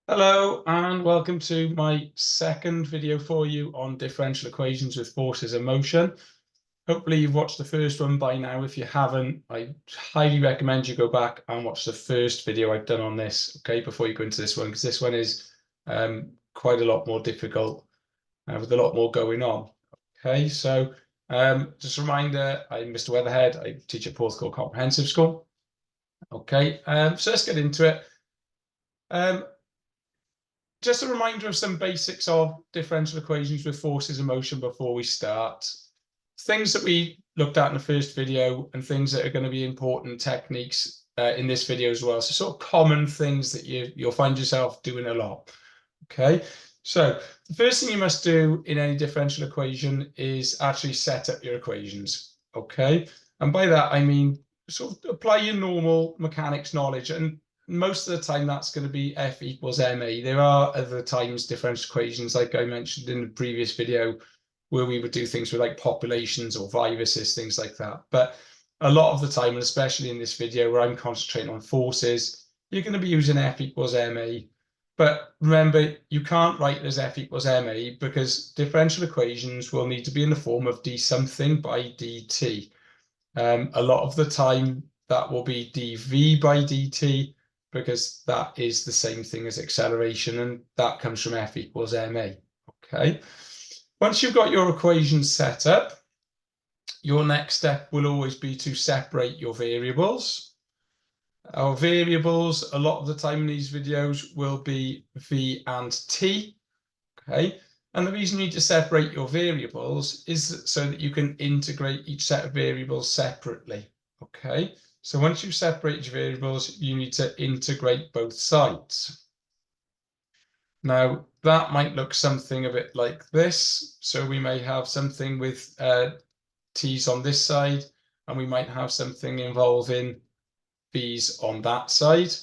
Hello and welcome to my second video for you on differential equations with forces and motion. Hopefully you've watched the first one by now. If you haven't, I highly recommend you go back and watch the first video I've done on this, okay, before you go into this one, because this one is quite a lot more difficult with a lot more going on. Okay, so just a reminder, I'm Mr. Weatherhead. I teach at Porthcawl Comprehensive School. Okay, so let's get into it. Just a reminder of some basics of differential equations with forces and motion before we start. Things that we looked at in the first video and things that are going to be important techniques in this video as well. So sort of common things that you'll find yourself doing a lot. Okay, so the first thing you must do in any differential equation is actually set up your equations. Okay, and by that I mean sort of apply your normal mechanics knowledge, and most of the time that's going to be F equals ma. There are other times differential equations, like I mentioned in the previous video, where we would do things with like populations or viruses, things like that. But a lot of the time, and especially in this video where I'm concentrating on forces, you're going to be using F equals ma. But remember, you can't write it as F equals ma because differential equations will need to be in the form of d something by dt. A lot of the time that will be dv by dt, because that is the same thing as acceleration, and that comes from F equals ma. Okay. Once you've got your equations set up, your next step will always be to separate your variables. Our variables, a lot of the time in these videos, will be v and t. Okay. And the reason you need to separate your variables is so that you can integrate each set of variables separately. Okay. So once you separate your variables, you need to integrate both sides. Now, that might look something a bit like this. So we may have something with t's on this side, and we might have something involving b's on that side.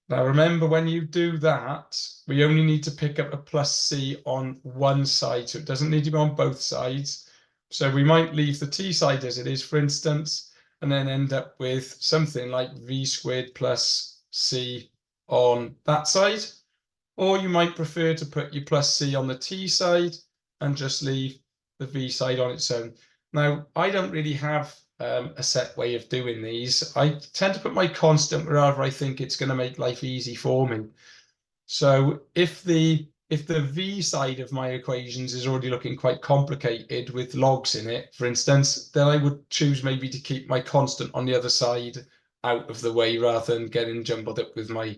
Now, remember, when you do that, we only need to pick up a plus c on one side, so it doesn't need to be on both sides. So we might leave the t side as it is, for instance, and then end up with something like v squared plus c on that side. Or you might prefer to put your plus c on the t side and just leave the v side on its own. Now, I don't really have a set way of doing these. I tend to put my constant wherever I think it's going to make life easy for me. So if the v side of my equations is already looking quite complicated with logs in it, for instance, then I would choose maybe to keep my constant on the other side out of the way rather than getting jumbled up with my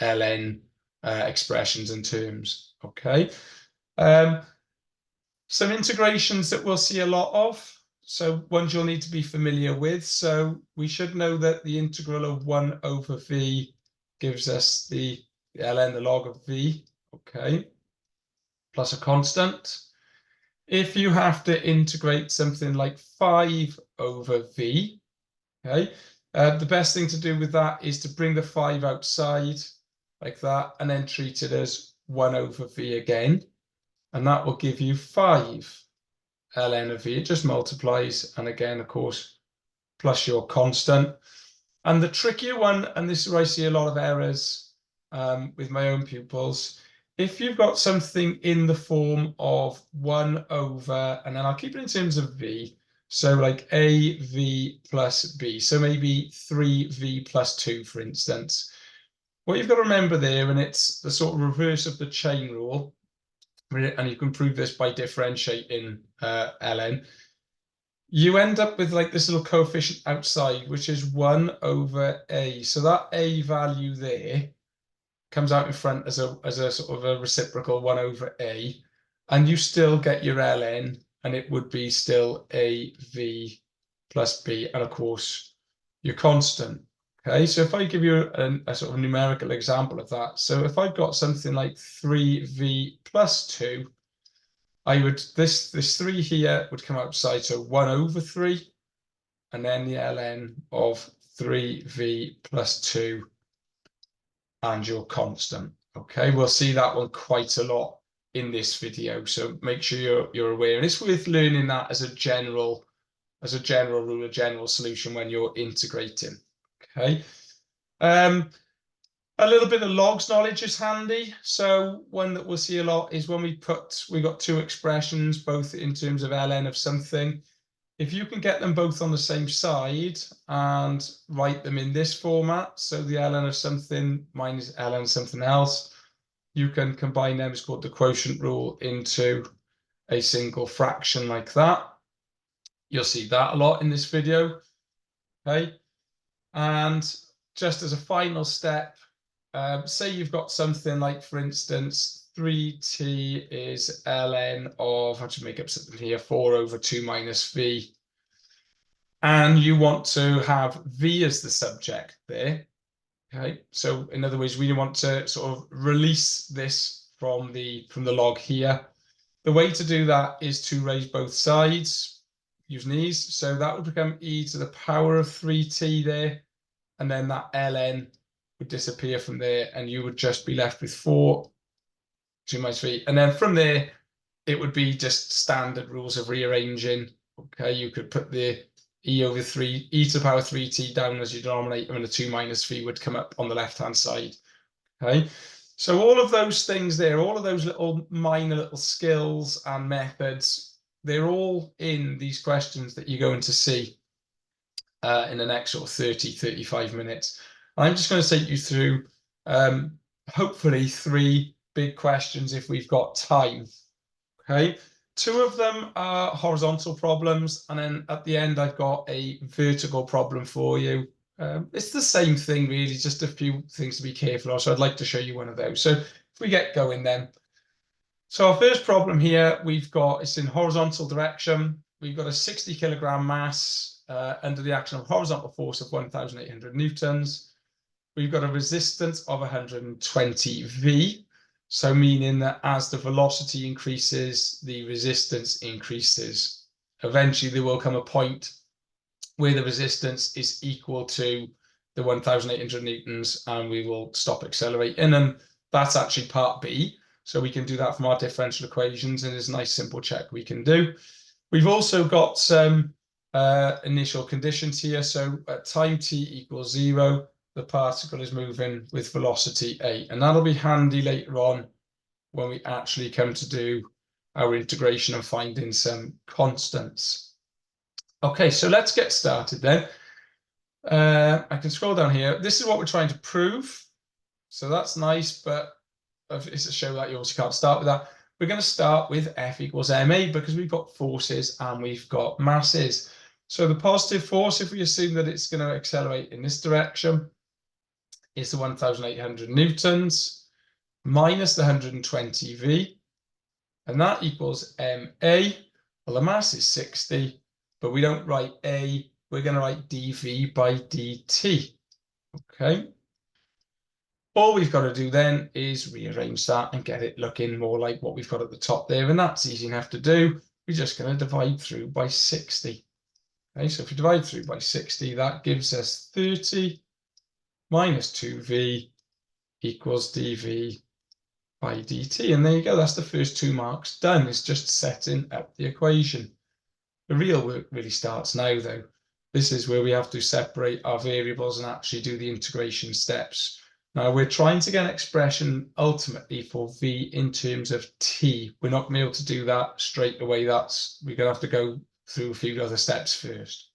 ln expressions and terms. Okay. Some integrations that we'll see a lot of. So ones you'll need to be familiar with. So we should know that the integral of 1 over v gives us the ln, the log of v, okay, plus a constant. If you have to integrate something like 5 over v, okay, the best thing to do with that is to bring the 5 outside like that, and then treat it as 1 over v again. And that will give you 5 ln of v. It just multiplies, and again, of course, plus your constant. And the trickier one, and this is where I see a lot of errors with my own pupils, if you've got something in the form of 1 over, and then I'll keep it in terms of v, so like av plus b, so maybe 3v plus 2, for instance. What you've got to remember there, and it's the sort of reverse of the chain rule, and you can prove this by differentiating ln, you end up with like this little coefficient outside, which is 1 over a. So that a value there comes out in front as a sort of a reciprocal 1 over a, and you still get your ln, and it would be still av plus b, and of course your constant. Okay, so if I give you a sort of numerical example of that, so if I've got something like 3v plus 2, I would, this 3 here would come outside, so 1 over 3, and then the ln of 3v plus 2 and your constant. Okay, we'll see that one quite a lot in this video, so make sure you're aware. And it's worth learning that as a general rule, a general solution when you're integrating. Okay. A little bit of logs knowledge is handy. So one that we'll see a lot is when we got two expressions, both in terms of ln of something. If you can get them both on the same side and write them in this format, so the ln of something minus ln of something else, you can combine them. It's called the quotient rule into a single fraction like that. You'll see that a lot in this video. Okay. And just as a final step, say you've got something like, for instance, 3t is ln of, how to make up something here, 4 over 2 minus v. And you want to have v as the subject there. Okay, so in other words, we want to sort of release this from the log here. The way to do that is to raise both sides using these. So that would become e to the power of 3t there. And then that ln would disappear from there, and you would just be left with 4, 2 minus 3. And then from there, it would be just standard rules of rearranging. Okay, you could put the e over 3, e to the power 3t down as your denominator, and the 2 minus 3 would come up on the left-hand side. Okay, so all of those things there, all of those little minor little skills and methods, they're all in these questions that you're going to see in the next sort of 30, 35 minutes. I'm just going to take you through hopefully 3 big questions if we've got time. Okay, 2 of them are horizontal problems, and then at the end I've got a vertical problem for you. It's the same thing really, just a few things to be careful of. So I'd like to show you one of those. So if we get going then. So our first problem here, it's in horizontal direction. We've got a 60 kilogram mass under the action of horizontal force of 1,800 newtons. We've got a resistance of 120 V. So meaning that as the velocity increases, the resistance increases. Eventually there will come a point where the resistance is equal to the 1,800 newtons and we will stop accelerating. And that's actually part B. So we can do that from our differential equations, and it's a nice simple check we can do. We've also got some initial conditions here. So at time t equals 0, the particle is moving with velocity a, and that'll be handy later on when we actually come to do our integration and finding some constants. Okay, so let's get started then. I can scroll down here. This is what we're trying to prove. So that's nice, but it's a show that you obviously can't start with that. We're going to start with F equals ma because we've got forces and we've got masses. So the positive force, if we assume that it's going to accelerate in this direction, is the 1,800 newtons minus the 120 V, and that equals ma. Well, the mass is 60, but we don't write a, we're going to write dv by dt. Okay. All we've got to do then is rearrange that and get it looking more like what we've got at the top there, and that's easy enough to do. We're just going to divide through by 60. Okay, so if we divide through by 60, that gives us 30 minus 2v equals dv by dt. And there you go, that's the first 2 marks done. It's just setting up the equation. The real work really starts now, though. This is where we have to separate our variables and actually do the integration steps. Now, we're trying to get an expression ultimately for v in terms of t. We're not going to be able to do that straight away. We're going to have to go through a few other steps first.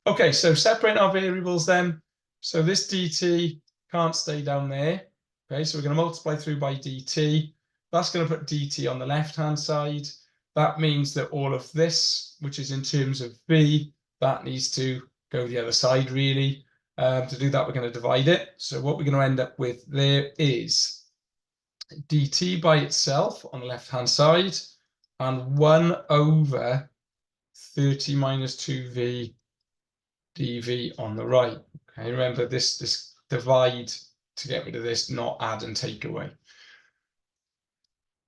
Okay, so separate our variables then. So this dt can't stay down there. Okay, so we're going to multiply through by dt. That's going to put dt on the left-hand side. That means that all of this, which is in terms of v, that needs to go the other side, really. To do that, we're going to divide it. So what we're going to end up with there is dt by itself on the left-hand side and 1 over 30 minus 2v dv on the right. Okay, remember this divide to get rid of this, not add and take away.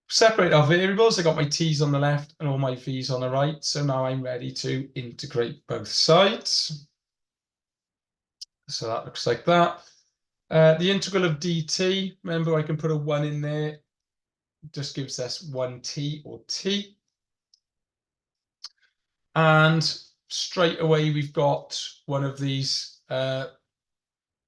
Separate our variables. I got my t's on the left and all my v's on the right. So now I'm ready to integrate both sides. So that looks like that. The integral of dt, remember I can put a 1 in there, just gives us 1t or t. And straight away we've got one of these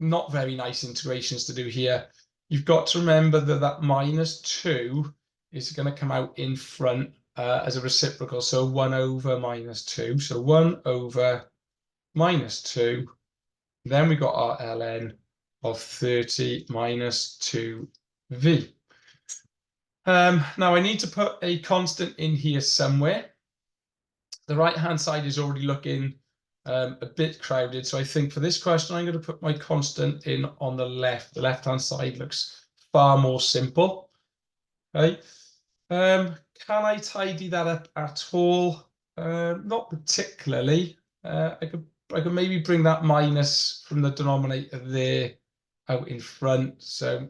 not very nice integrations to do here. You've got to remember that that minus 2 is going to come out in front as a reciprocal. So 1 over minus 2. So 1 over minus 2. Then we got our ln of 30 minus 2v. Now I need to put a constant in here somewhere. The right-hand side is already looking a bit crowded. So I think for this question, I'm going to put my constant in on the left. The left-hand side looks far more simple. Okay. Can I tidy that up at all? Not particularly. I could maybe bring that minus from the denominator there out in front. So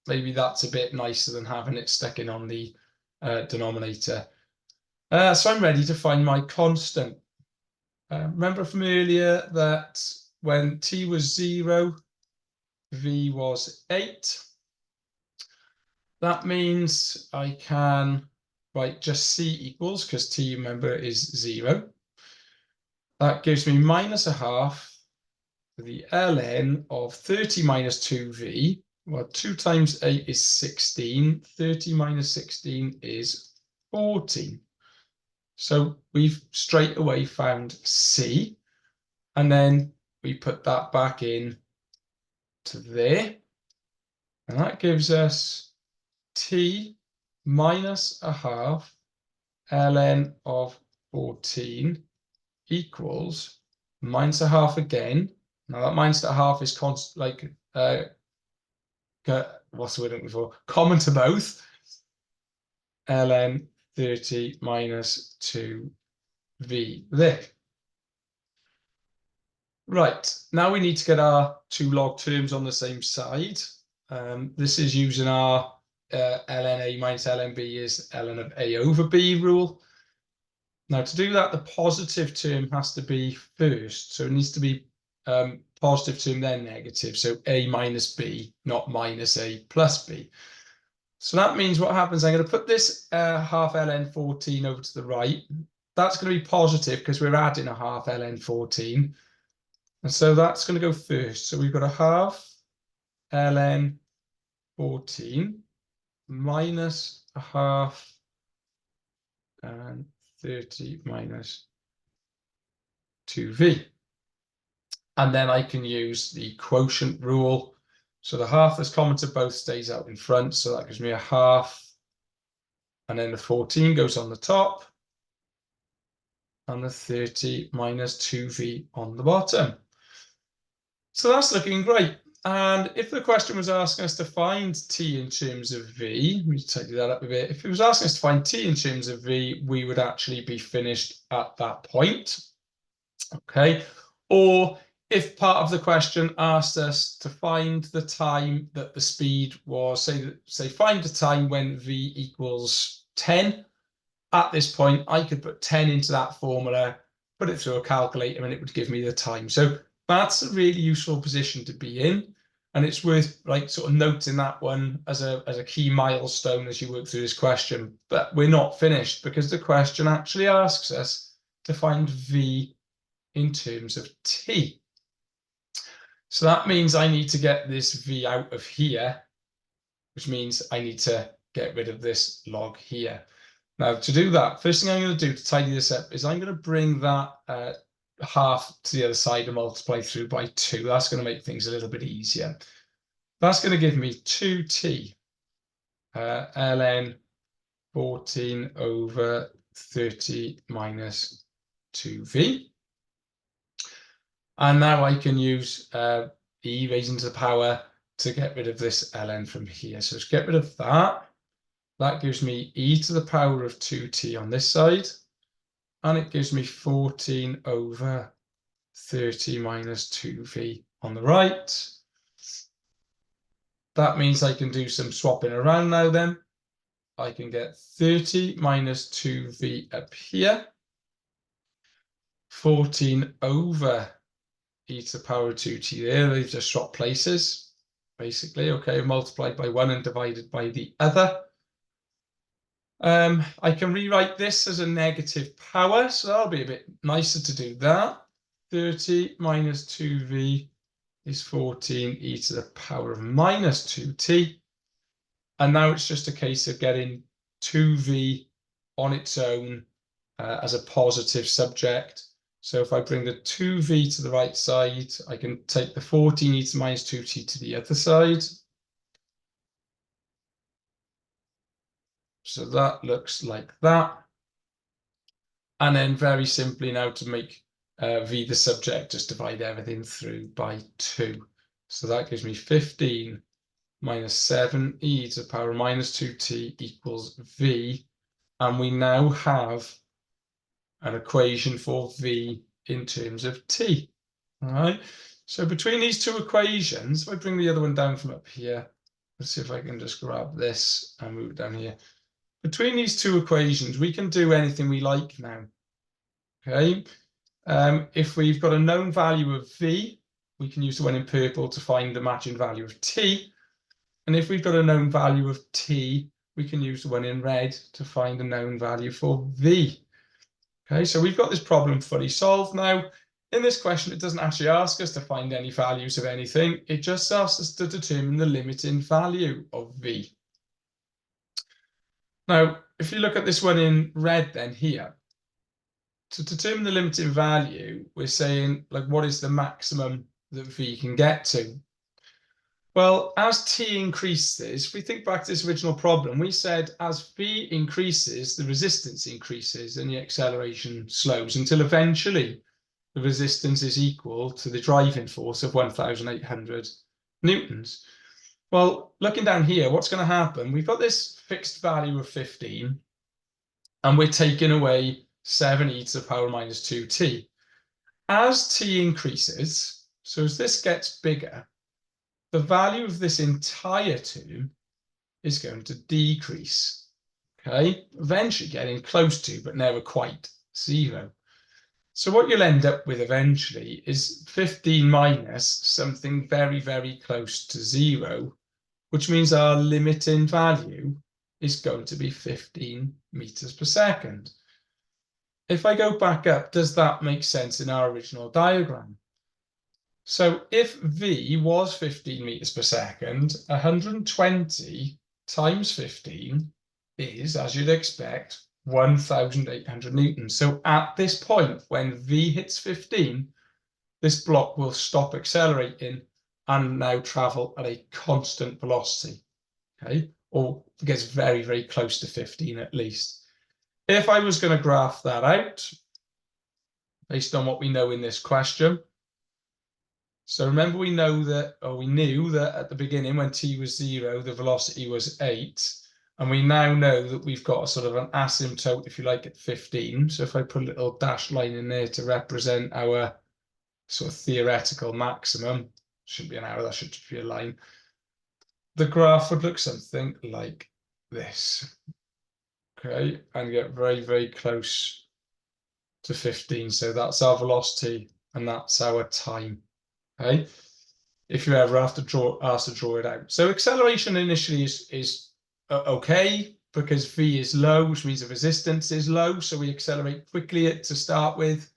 maybe that's a bit nicer than having it stuck in on the denominator. So I'm ready to find my constant. Remember from earlier that when t was 0, v was 8. That means I can write just c equals, because t, remember, is 0. That gives me minus a half the ln of 30 minus 2v. Well, 2 times 8 is 16. 30 minus 16 is 14. So we've straight away found c. And then we put that back in to there. And that gives us t minus a half ln of 14 equals minus a half again. Now that minus a half is what's the word I'm looking for? Common to both. ln 30 minus 2v there. Right, now we need to get our two log terms on the same side. This is using our ln a minus ln b is ln of a over b rule. Now to do that, the positive term has to be first. So it needs to be positive term, then negative. So a minus b, not minus a plus b. So that means what happens, I'm going to put this half ln 14 over to the right. That's going to be positive because we're adding a half ln 14. And so that's going to go first. So we've got a half ln 14 minus a half and 30 minus 2v. And then I can use the quotient rule. So the half that's common to both stays out in front. So that gives me a half. And then the 14 goes on the top. And the 30 minus 2v on the bottom. So that's looking great. And if the question was asking us to find t in terms of v, let me tidy that up a bit. If it was asking us to find t in terms of v, we would actually be finished at that point. Okay. Or if part of the question asked us to find the time that the speed was, say find the time when v equals 10. At this point, I could put 10 into that formula, put it through a calculator, and it would give me the time. So that's a really useful position to be in. And it's worth sort of noting that one as a key milestone as you work through this question. But we're not finished because the question actually asks us to find v in terms of t. So that means I need to get this v out of here, which means I need to get rid of this log here. Now, to do that, first thing I'm going to do to tidy this up is I'm going to bring that half to the other side and multiply through by 2. That's going to make things a little bit easier. That's going to give me 2t ln 14 over 30 minus 2v. And now I can use e raising to the power to get rid of this ln from here. So let's get rid of that. That gives me e to the power of 2t on this side. And it gives me 14 over 30 minus 2v on the right. That means I can do some swapping around now then. I can get 30 minus 2v up here. 14 over e to the power of 2t there. They've just swapped places, basically. Okay, multiplied by 1 and divided by the other. I can rewrite this as a negative power, so that'll be a bit nicer to do that. 30 minus 2v is 14e to the power of minus 2t. And now it's just a case of getting 2v on its own as a positive subject. So if I bring the 2v to the right side, I can take the 14e to minus 2t to the other side. So that looks like that. And then very simply now to make v the subject, just divide everything through by 2. So that gives me 15 minus 7e to the power of minus 2t equals v. And we now have an equation for v in terms of t. All right. So between these two equations, if I bring the other one down from up here, let's see if I can just grab this and move it down here. Between these two equations, we can do anything we like now. Okay. If we've got a known value of v, we can use the one in purple to find the matching value of t. And if we've got a known value of t, we can use the one in red to find a known value for v. Okay, so we've got this problem fully solved now. In this question, it doesn't actually ask us to find any values of anything. It just asks us to determine the limiting value of v. Now, if you look at this one in red then here, to determine the limiting value, we're saying, like, what is the maximum that v can get to? Well, as t increases, if we think back to this original problem, we said as v increases, the resistance increases and the acceleration slows until eventually the resistance is equal to the driving force of 1,800 newtons. Well, looking down here, what's going to happen? We've got this fixed value of 15, and we're taking away 7e to the power minus 2t. As t increases, so as this gets bigger, the value of this entire term is going to decrease, okay? Eventually getting close to, but never quite 0. So what you'll end up with eventually is 15 minus something very, very close to 0, which means our limiting value is going to be 15 meters per second. If I go back up, does that make sense in our original diagram? So if v was 15 meters per second, 120 times 15 is, as you'd expect, 1,800 newtons. So at this point, when v hits 15, this block will stop accelerating and now travel at a constant velocity, okay? Or gets very, very close to 15 at least. If I was going to graph that out, based on what we know in this question, so remember we know that, or we knew that at the beginning when t was 0, the velocity was 8. And we now know that we've got a sort of an asymptote, if you like, at 15. So if I put a little dashed line in there to represent our sort of theoretical maximum, shouldn't be an arrow, that should just be a line. The graph would look something like this. Okay, and get very, very close to 15. So that's our velocity and that's our time. Okay, if you ever have to asked to draw it out. So acceleration initially is okay because v is low, which means the resistance is low. So we accelerate quickly to start with.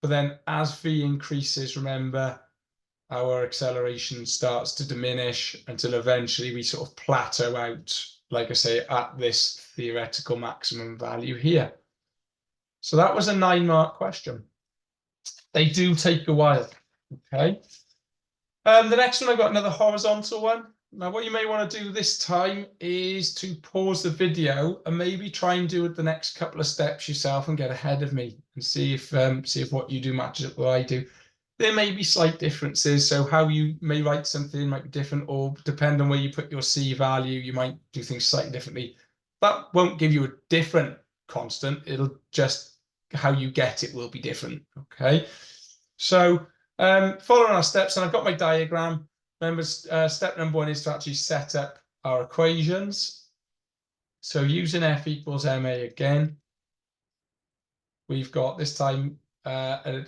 But then as v increases, remember, our acceleration starts to diminish until eventually we sort of plateau out, like I say, at this theoretical maximum value here. So that was a 9-mark question. They do take a while, okay? The next one, I've got another horizontal one. Now, what you may want to do this time is to pause the video and maybe try and do it the next couple of steps yourself and get ahead of me and see if what you do matches up with what I do. There may be slight differences, so how you may write something might be different, or depend on where you put your C value, you might do things slightly differently. That won't give you a different constant. It'll just, how you get it will be different, okay? So following our steps, and I've got my diagram. Remember, step number 1 is to actually set up our equations. So using F equals ma again, we've got this time a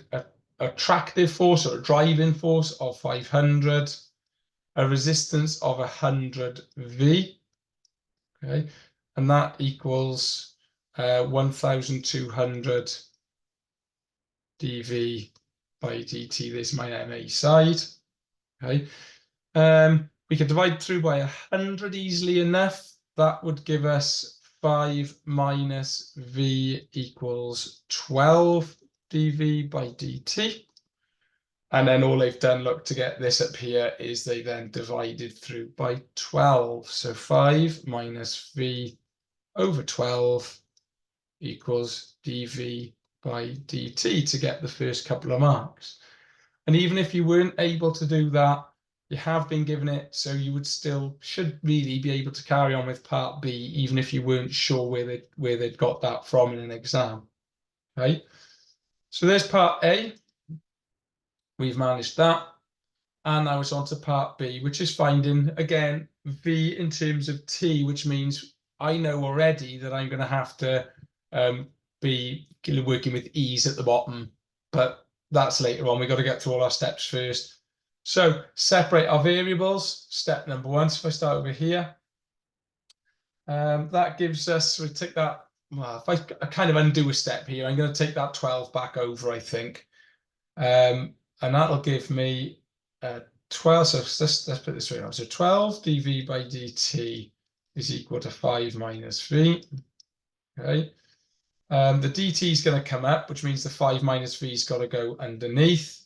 attractive force or a driving force of 500, a resistance of 100 V, okay, and that equals 1,200 dV by dt. This is my MA side. Okay. We could divide through by 100 easily enough. That would give us 5 minus v equals 12 dv by dt. And then all they've done, look, to get this up here is they then divided through by 12. So 5 minus v over 12 equals dv by dt to get the first couple of marks. And even if you weren't able to do that, you have been given it, so you should really be able to carry on with part B, even if you weren't sure where they'd got that from in an exam. Okay, so there's part A. We've managed that. And now it's on to part B, which is finding, again, V in terms of T, which means I know already that I'm going to have to be working with E's at the bottom, but that's later on. We've got to get through all our steps first. So separate our variables, step number 1. So if I start over here, that gives us, we take that, well, if I kind of undo a step here, I'm going to take that 12 back over, I think. And that'll give me 12, so let's put this way now. So 12 dv by dt is equal to 5 minus v. Okay. The dt is going to come up, which means the 5 minus v has got to go underneath.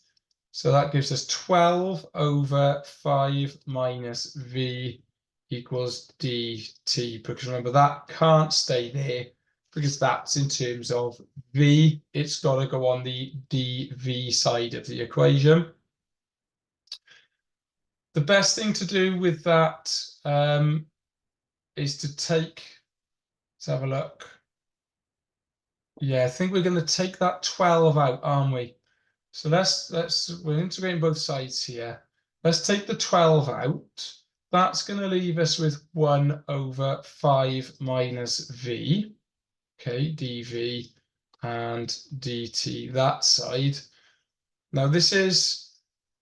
So that gives us 12 over 5 minus v equals dt. Because remember, that can't stay there because that's in terms of v. It's got to go on the dv side of the equation. The best thing to do with that is to take, let's have a look. Yeah, I think we're going to take that 12 out, aren't we? So we're integrating both sides here. Let's take the 12 out. That's going to leave us with 1 over 5 minus v. Okay, dv and dt, that side. Now, this is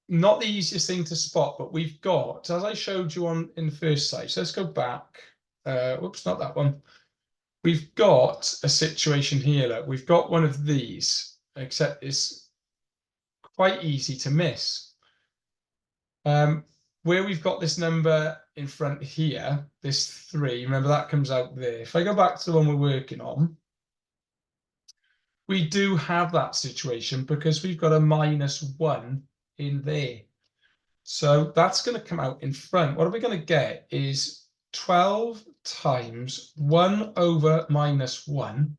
not the easiest thing to spot, but we've got, as I showed you in the first slide, so let's go back. Whoops, not that one. We've got a situation here. Look, we've got one of these, except it's quite easy to miss. Where we've got this number in front here, this 3, remember that comes out there. If I go back to the one we're working on, we do have that situation because we've got a -1 in there. So that's going to come out in front. What are we going to get is 12 times 1 over -1,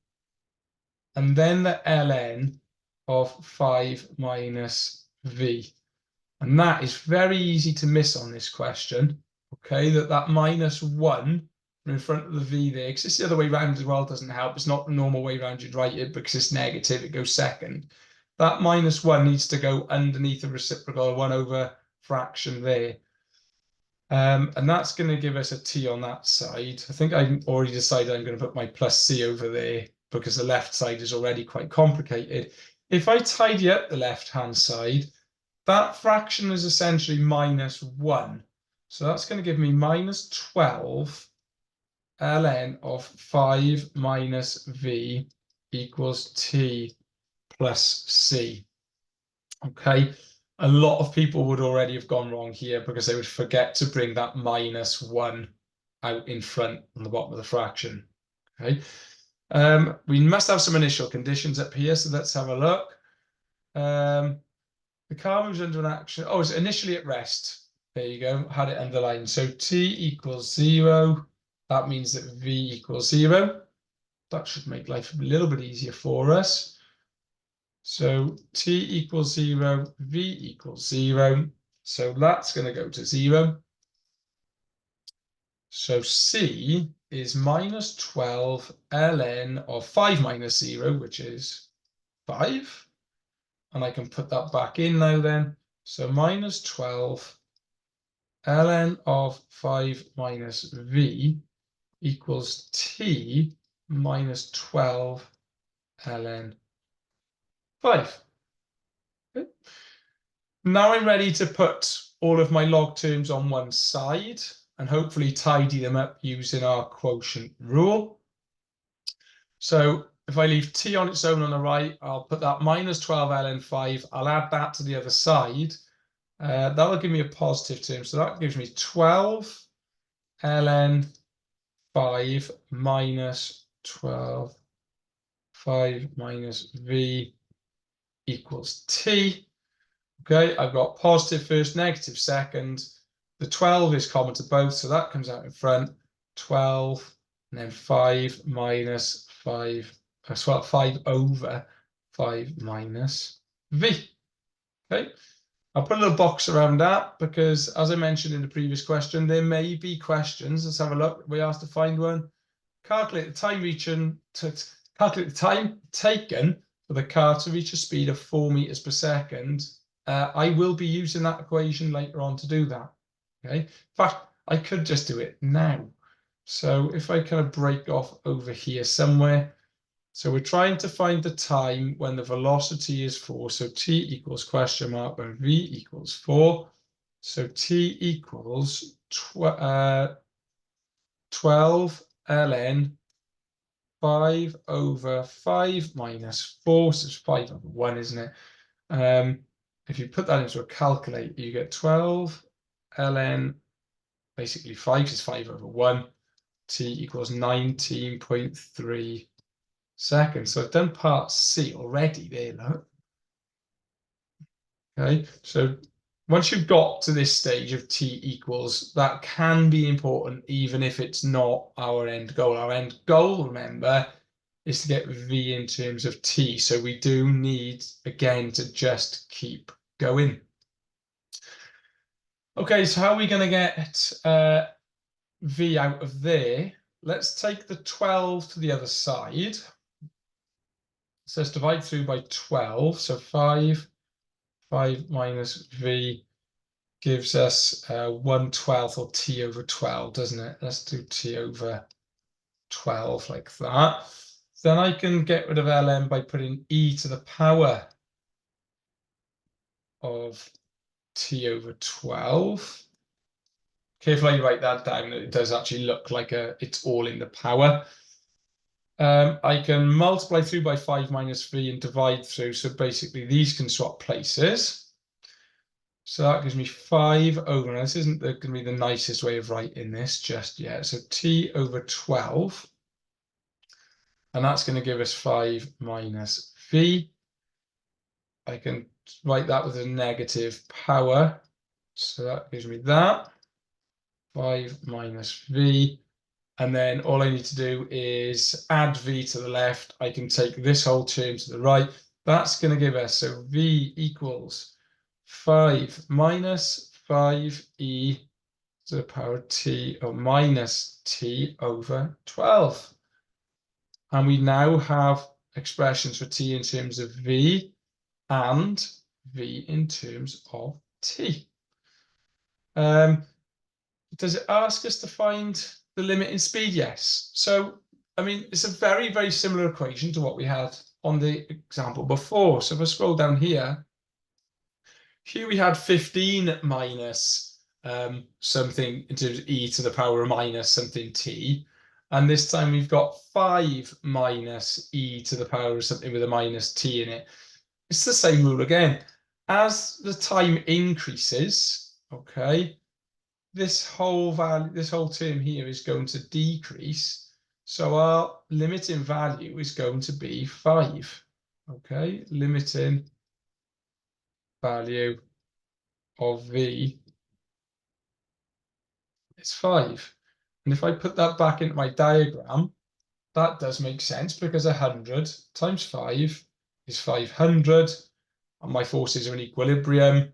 and then the ln of 5 minus v. And that is very easy to miss on this question, okay? That -1 in front of the v there, because it's the other way around as well, doesn't help. It's not the normal way around you'd write it because it's negative, it goes second. That -1 needs to go underneath the reciprocal 1 over fraction there. And that's going to give us a t on that side. I think I already decided I'm going to put my plus c over there because the left side is already quite complicated. If I tidy up the left-hand side, that fraction is essentially -1. So that's going to give me -12 ln of 5 minus v equals t plus c. Okay. A lot of people would already have gone wrong here because they would forget to bring that -1 out in front on the bottom of the fraction. Okay. We must have some initial conditions up here, so let's have a look. The car moves under an action. Oh, it's initially at rest. There you go. Had it underlined. So t equals 0. That means that v equals 0. That should make life a little bit easier for us. So t equals 0, v equals 0. So that's going to go to 0. So c is -12 ln of 5 minus 0, which is 5. And I can put that back in now then. So -12 ln of 5 minus v equals t -12 ln 5. Okay. Now I'm ready to put all of my log terms on one side and hopefully tidy them up using our quotient rule. So if I leave t on its own on the right, I'll put that -12 ln 5. I'll add that to the other side. That'll give me a positive term. So that gives me 12 ln 5 minus 12, 5 minus v equals t. Okay, I've got positive first, negative second. The 12 is common to both, so that comes out in front. 12, and then 5 minus 5, well, 5 over 5 minus v. Okay, I'll put a little box around that because, as I mentioned in the previous question, there may be questions. Let's have a look. We asked to find one. Calculate the time calculate the time taken for the car to reach a speed of 4 meters per second. I will be using that equation later on to do that. Okay. In fact, I could just do it now. So if I kind of break off over here somewhere. So we're trying to find the time when the velocity is 4. So t equals question mark when v equals 4. So t equals 12 ln 5 over 5 minus 4. So it's 5 over 1, isn't it? If you put that into a calculator, you get 12 ln, basically 5 is 5 over 1. T equals 19.3 seconds. So I've done part C already there, look. Okay, so once you've got to this stage of t equals, that can be important even if it's not our end goal. Our end goal, remember, is to get v in terms of t. So we do need, again, to just keep going. Okay, so how are we going to get v out of there? Let's take the 12 to the other side. So let's divide through by 12. So 5 minus v gives us 1/12 or t over 12, doesn't it? Let's do t over 12 like that. Then I can get rid of ln by putting e to the power of t over 12. Carefully write that down. It does actually look like it's all in the power. I can multiply through by 5 minus v and divide through. So basically these can swap places. So that gives me 5 over, now this isn't going to be the nicest way of writing this just yet. So t over 12, and that's going to give us 5 minus v. I can write that with a negative power. So that gives me that, 5 minus v. And then all I need to do is add v to the left. I can take this whole term to the right. That's going to give us, so v equals 5 minus 5e to the power t, or minus t over 12. And we now have expressions for t in terms of v and v in terms of t. Does it ask us to find the limit in speed? Yes. So, I mean, it's a very, very similar equation to what we had on the example before. So if I scroll down here, we had 15 minus something in terms of e to the power of minus something t. And this time we've got 5 minus e to the power of something with a minus t in it. It's the same rule again. As the time increases, okay, this whole value, this whole term here is going to decrease. So our limiting value is going to be 5. Okay, limiting value of v is 5. And if I put that back into my diagram, that does make sense because 100 times 5 is 500. And my forces are in equilibrium.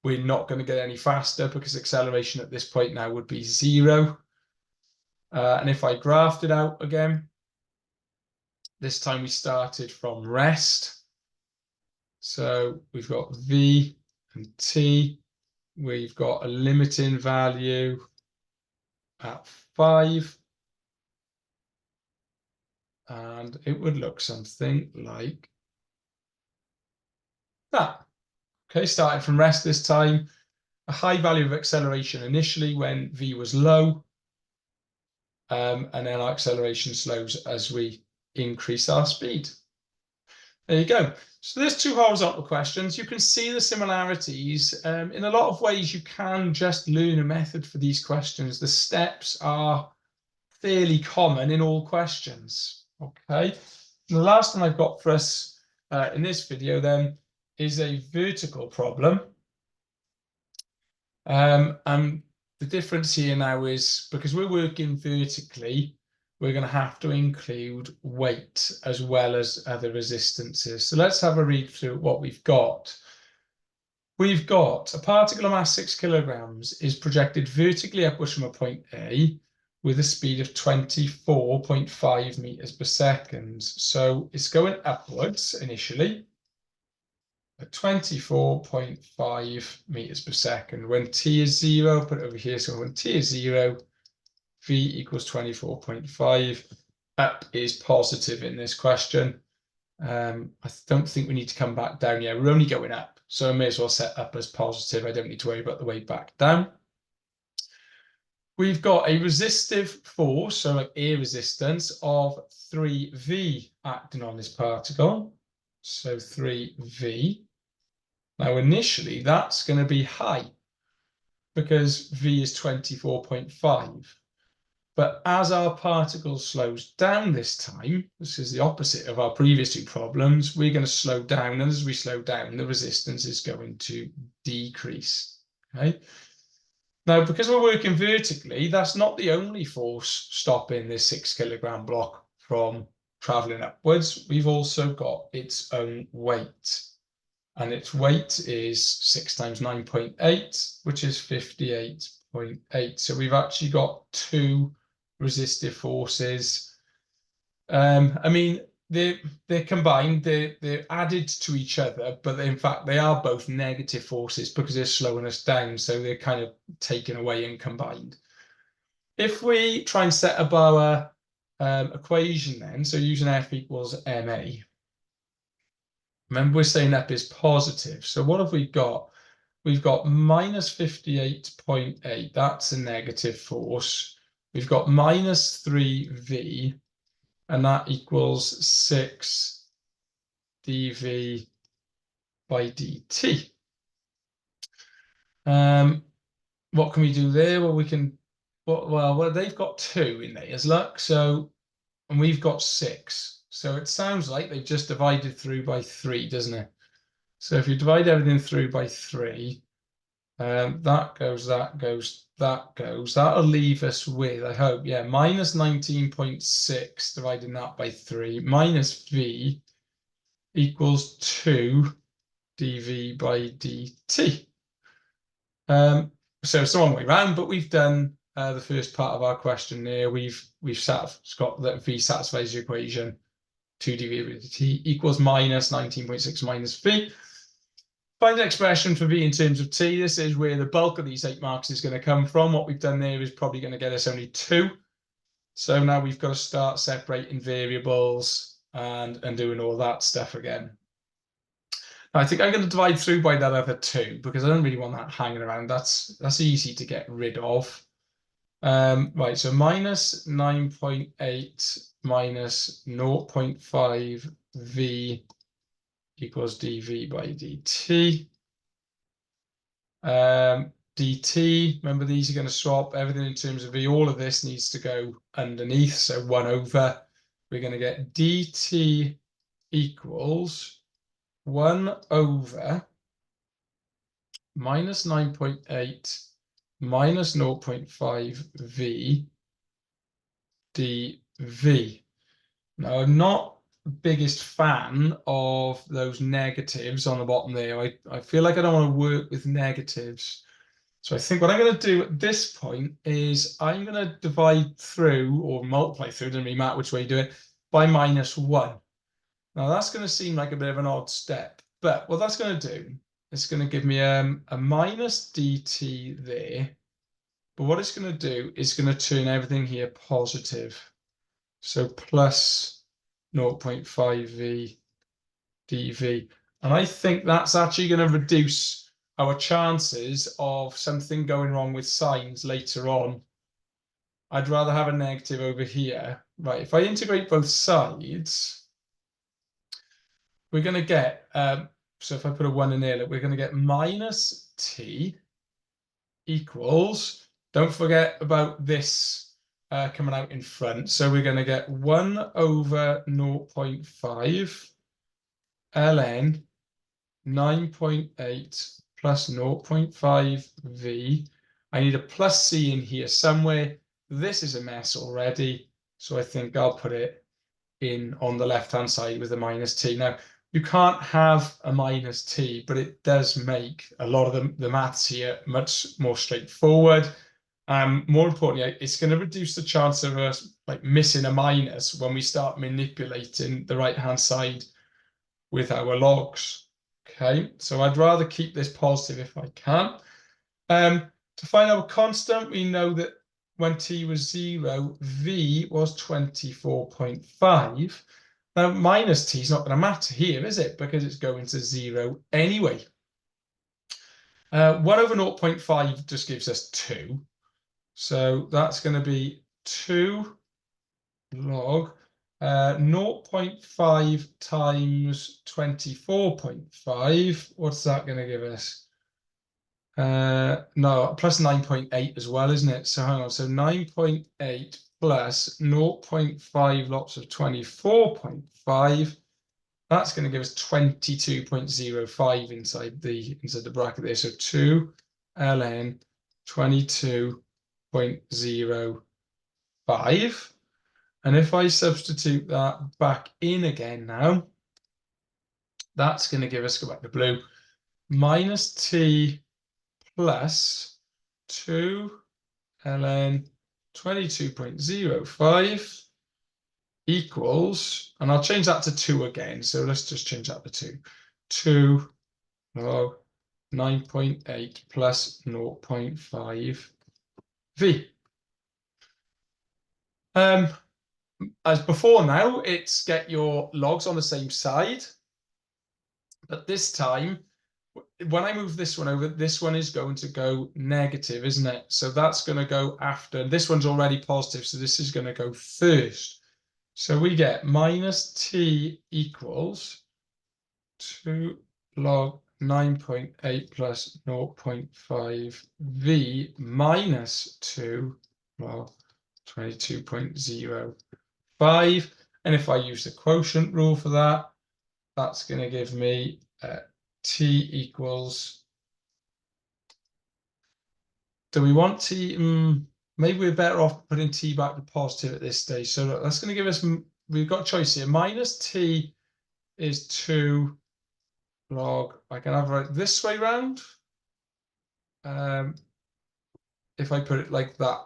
We're not going to get any faster because acceleration at this point now would be 0. And if I graphed it out again, this time we started from rest. So we've got v and t. We've got a limiting value at 5. And it would look something like that. Okay, starting from rest this time, a high value of acceleration initially when v was low, and then our acceleration slows as we increase our speed. There you go. So there's two horizontal questions. You can see the similarities. In a lot of ways, you can just learn a method for these questions. The steps are fairly common in all questions. Okay. And the last one I've got for us in this video then is a vertical problem. And the difference here now is because we're working vertically, we're going to have to include weight as well as other resistances. So let's have a read through what we've got. We've got a particle of mass 6 kilograms is projected vertically upwards from a point A with a speed of 24.5 meters per second. So it's going upwards initially at 24.5 meters per second. When t is 0, put it over here. So when t is 0, v equals 24.5. Up is positive in this question. I don't think we need to come back down yet. We're only going up. So I may as well set up as positive. I don't need to worry about the way back down. We've got a resistive force, so like air resistance of 3v acting on this particle. So 3v. Now, initially, that's going to be high because v is 24.5. But as our particle slows down this time, this is the opposite of our previous two problems, we're going to slow down. And as we slow down, the resistance is going to decrease. Okay. Now, because we're working vertically, that's not the only force stopping this 6 kilogram block from traveling upwards. We've also got its own weight. And its weight is 6 times 9.8, which is 58.8. So we've actually got two resistive forces. I mean, they're combined, they're added to each other, but in fact they are both negative forces because they're slowing us down, so they're kind of taken away and combined. If we try and set up our equation then, so using F equals ma, remember we're saying up is positive, so what have we got? We've got minus 58.8, that's a negative force. We've got minus 3v, and that equals 6 dv by dt. What can we do there? Well, we can, well, they've got 2 in there as luck, so, and we've got 6. So it sounds like they've just divided through by 3, doesn't it? So if you divide everything through by 3, that goes, that goes, that goes. That'll leave us with, I hope, yeah, minus 19.6, dividing that by 3, minus v equals 2 dv by dt. So it's the wrong way around, but we've done the first part of our question there. We've got that v satisfies the equation 2 dv by dt equals minus 19.6 minus v. Find an expression for v in terms of t. This is where the bulk of these 8 marks is going to come from. What we've done there is probably going to get us only 2. So now we've got to start separating variables and doing all that stuff again. Now, I think I'm going to divide through by that other 2 because I don't really want that hanging around. That's easy to get rid of. Right, so minus 9.8 minus 0.5 v equals dv by dt. Dt, remember these are going to swap everything in terms of v. All of this needs to go underneath, so 1 over. We're going to get dt equals 1 over minus 9.8 minus 0.5 v dv. Now, I'm not the biggest fan of those negatives on the bottom there. I feel like I don't want to work with negatives. So I think what I'm going to do at this point is I'm going to divide through or multiply through, doesn't really matter which way you do it, by minus 1. Now that's going to seem like a bit of an odd step, but what that's going to do, it's going to give me a minus dt there. But what it's going to do is going to turn everything here positive. So plus 0.5v dv. And I think that's actually going to reduce our chances of something going wrong with signs later on. I'd rather have a negative over here. Right, if I integrate both sides, we're going to get, so if I put a 1 in there, we're going to get minus t equals, don't forget about this coming out in front. So we're going to get 1 over 0.5 ln 9.8 plus 0.5 v. I need a plus c in here somewhere. This is a mess already, so I think I'll put it in on the left-hand side with a minus t. Now, you can't have a minus t, but it does make a lot of the maths here much more straightforward. More importantly, it's going to reduce the chance of us like missing a minus when we start manipulating the right-hand side with our logs. Okay, so I'd rather keep this positive if I can. To find our constant, we know that when t was 0, v was 24.5. Now, minus t is not going to matter here, is it? Because it's going to 0 anyway. 1 over 0.5 just gives us 2. So that's going to be 2 log 0.5 times 24.5. What's that going to give us? No, plus 9.8 as well, isn't it? So hang on. So 9.8 plus 0.5 lots of 24.5. That's going to give us 22.05 inside the bracket there. So 2 ln 22.05. And if I substitute that back in again now, that's going to give us, go back to blue, minus t plus 2 ln 22.05 equals, and I'll change that to 2 again. So let's just change that to 2. 2 log 9.8 plus 0.5 v. As before now, it's get your logs on the same side. But this time, when I move this one over, this one is going to go negative, isn't it? So that's going to go after. This one's already positive, so this is going to go first. So we get minus t equals 2 log 9.8 plus 0.5 v minus 2 log 22.05. And if I use the quotient rule for that, that's going to give me t equals, do we want t? Maybe we're better off putting t back to positive at this stage. So that's going to give us, we've got a choice here. Minus t is 2 log, I can have it this way round. If I put it like that,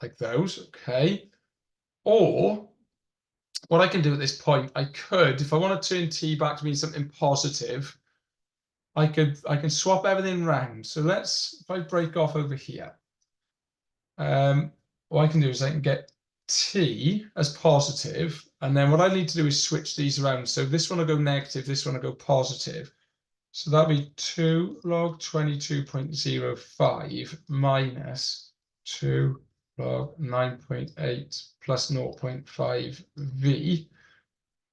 like those, okay. Or what I can do at this point, I could, if I want to turn t back to mean something positive, I can swap everything around. So if I break off over here, what I can do is I can get t as positive, and then what I need to do is switch these around. So this one will go negative, this one will go positive. So that'll be 2 log 22.05 minus 2 log 9.8 plus 0.5 v.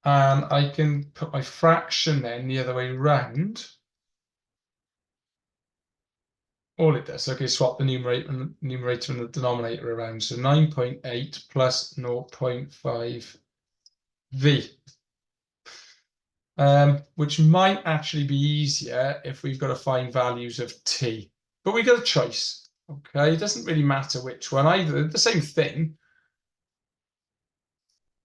And I can put my fraction then the other way round. All it does, okay, swap the numerator and the denominator around. So 9.8 plus 0.5 v. Which might actually be easier if we've got to find values of t. But we've got a choice, okay? It doesn't really matter which one either. The same thing.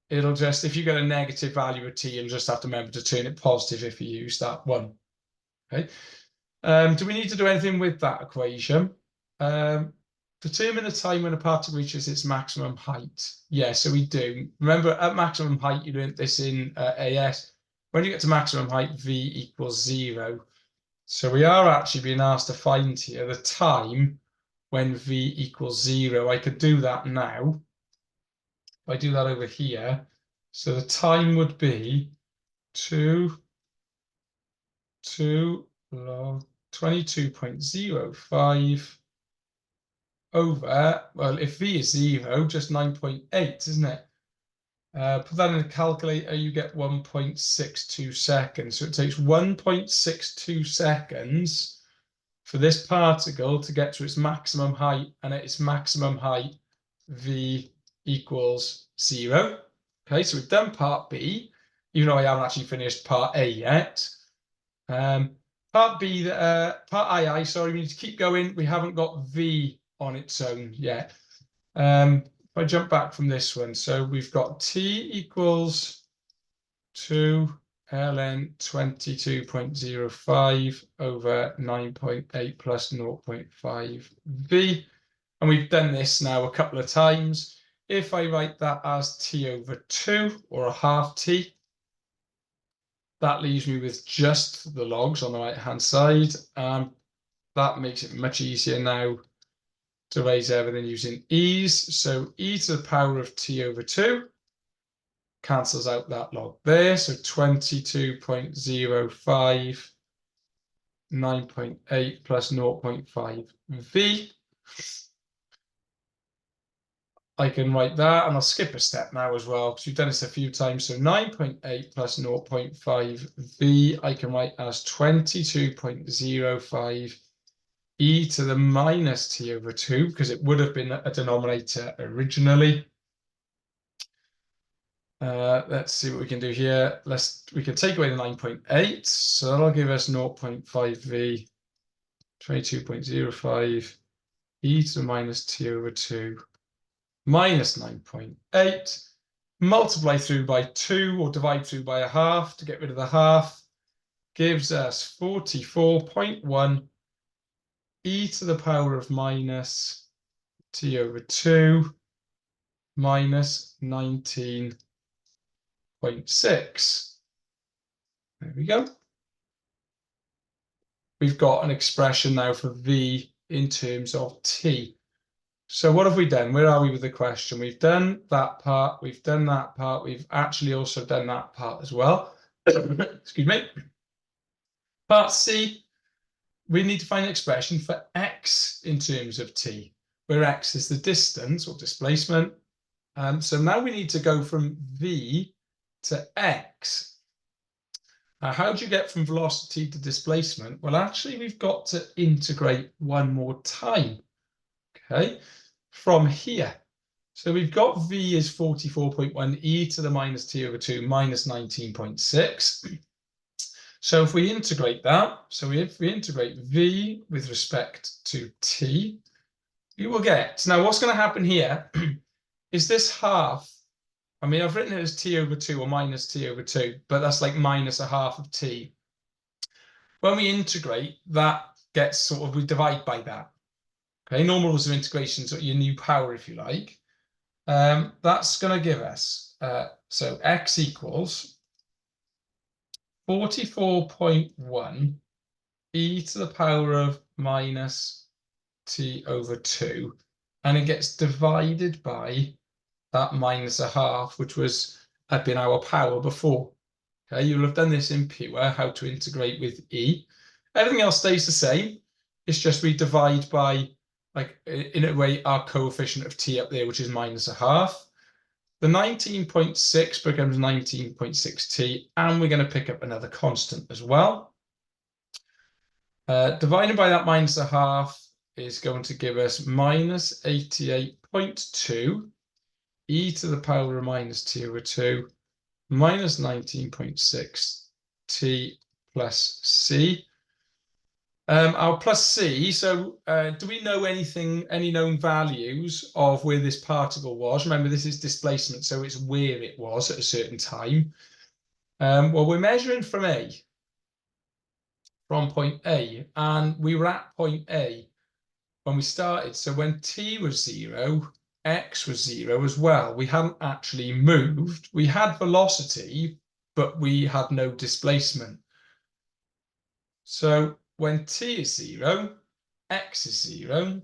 It'll just, if you get a negative value of t, you'll just have to remember to turn it positive if you use that one, okay? Do we need to do anything with that equation? Determine the time when a particle reaches its maximum height. Yeah, so we do. Remember, at maximum height, you learned this in AS. When you get to maximum height, v equals 0. So we are actually being asked to find here the time when v equals 0. I could do that now. If I do that over here, so the time would be 2 log 22.05 over, well, if v is 0, just 9.8, isn't it? Put that in a calculator, you get 1.62 seconds. So it takes 1.62 seconds for this particle to get to its maximum height, and at its maximum height, v equals 0. Okay, so we've done part B, even though I haven't actually finished part A yet. Part B, part II, sorry, we need to keep going. We haven't got v on its own yet. If I jump back from this one, so we've got t equals 2 ln 22.05 over 9.8 plus 0.5 v. And we've done this now a couple of times. If I write that as t over 2, or a half t, that leaves me with just the logs on the right-hand side. That makes it much easier now to raise everything using e's. So e to the power of t over 2 cancels out that log there. So 22.05, 9.8 plus 0.5 v. I can write that, and I'll skip a step now as well, because we've done this a few times. So 9.8 plus 0.5 v, I can write as 22.05 e to the minus t over 2, because it would have been a denominator originally. Let's see what we can do here. We can take away the 9.8, so that'll give us 0.5 v, 22.05 e to the minus t over 2 minus 9.8, multiply through by 2 or divide through by a half to get rid of the half, gives us 44.1 e to the power of minus t over 2 minus 19.6. There we go. We've got an expression now for v in terms of t. So what have we done? Where are we with the question? We've done that part, we've done that part, we've actually also done that part as well. Excuse me. Part C, we need to find an expression for x in terms of t, where x is the distance or displacement. So now we need to go from v to x. Now, how do you get from velocity to displacement? Well, actually, we've got to integrate one more time. Okay, from here. So we've got v is 44.1 e to the minus t over 2 minus 19.6. So if we integrate that, so if we integrate v with respect to t, we will get, now what's going to happen here is this half, I mean, I've written it as t over 2 or minus t over 2, but that's like minus a half of t. When we integrate, that gets sort of, we divide by that. Okay, normal rules of integration, so your new power, if you like. That's going to give us, so x equals 44.1 e to the power of minus t over 2, and it gets divided by that minus a half, which had been our power before. Okay, you'll have done this in pure, how to integrate with e. Everything else stays the same. It's just we divide by, like, in a way, our coefficient of t up there, which is minus a half. The 19.6 becomes 19.6t, and we're going to pick up another constant as well. Divided by that minus a half is going to give us minus 88.2 e to the power of minus t over 2 minus 19.6 t plus c. Our plus c, so do we know any known values of where this particle was? Remember, this is displacement, so it's where it was at a certain time. Well, we're measuring from point A, and we were at point A when we started. So when t was 0, x was 0 as well. We hadn't actually moved. We had velocity, but we had no displacement. So when t is 0, x is 0.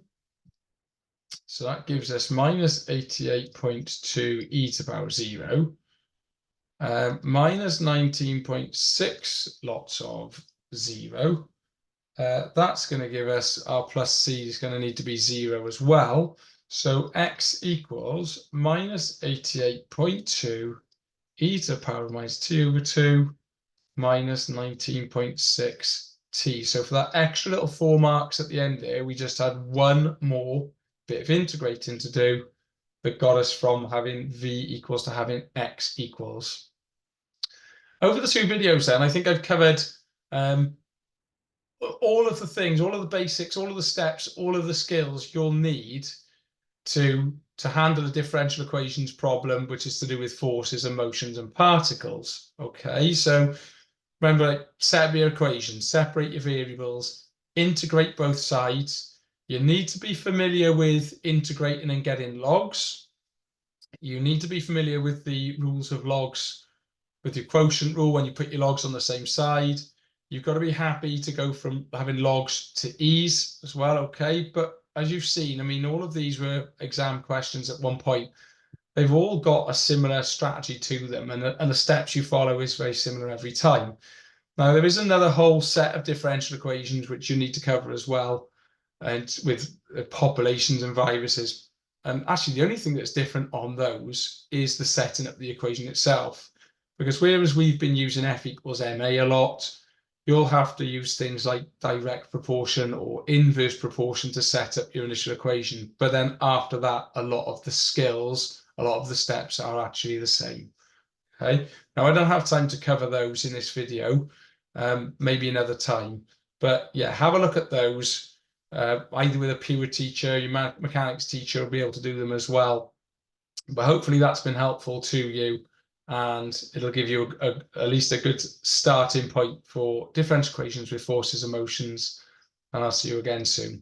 So that gives us minus 88.2 e to the power 0, minus 19.6 lots of 0. That's going to give us our plus c is going to need to be 0 as well. So x equals minus 88.2 e to the power of minus t over 2 minus 19.6 t. So for that extra little 4 marks at the end there, we just had one more bit of integrating to do that got us from having v equals to having x equals. Over the 2 videos then, I think I've covered all of the things, all of the basics, all of the steps, all of the skills you'll need to handle a differential equations problem, which is to do with forces and motions and particles. Okay, so remember, like, set up your equations, separate your variables, integrate both sides. You need to be familiar with integrating and getting logs. You need to be familiar with the rules of logs, with your quotient rule when you put your logs on the same side. You've got to be happy to go from having logs to e's as well, okay? But as you've seen, I mean, all of these were exam questions at one point. They've all got a similar strategy to them, and the steps you follow is very similar every time. Now, there is another whole set of differential equations which you need to cover as well, and with populations and viruses. And actually, the only thing that's different on those is the setting up the equation itself. Because whereas we've been using F equals ma a lot, you'll have to use things like direct proportion or inverse proportion to set up your initial equation. But then after that, a lot of the skills, a lot of the steps are actually the same. Okay. Now, I don't have time to cover those in this video, maybe another time. But yeah, have a look at those, either with a pure teacher, your mechanics teacher will be able to do them as well. But hopefully that's been helpful to you, and it'll give you at least a good starting point for differential equations with forces and motions. And I'll see you again soon.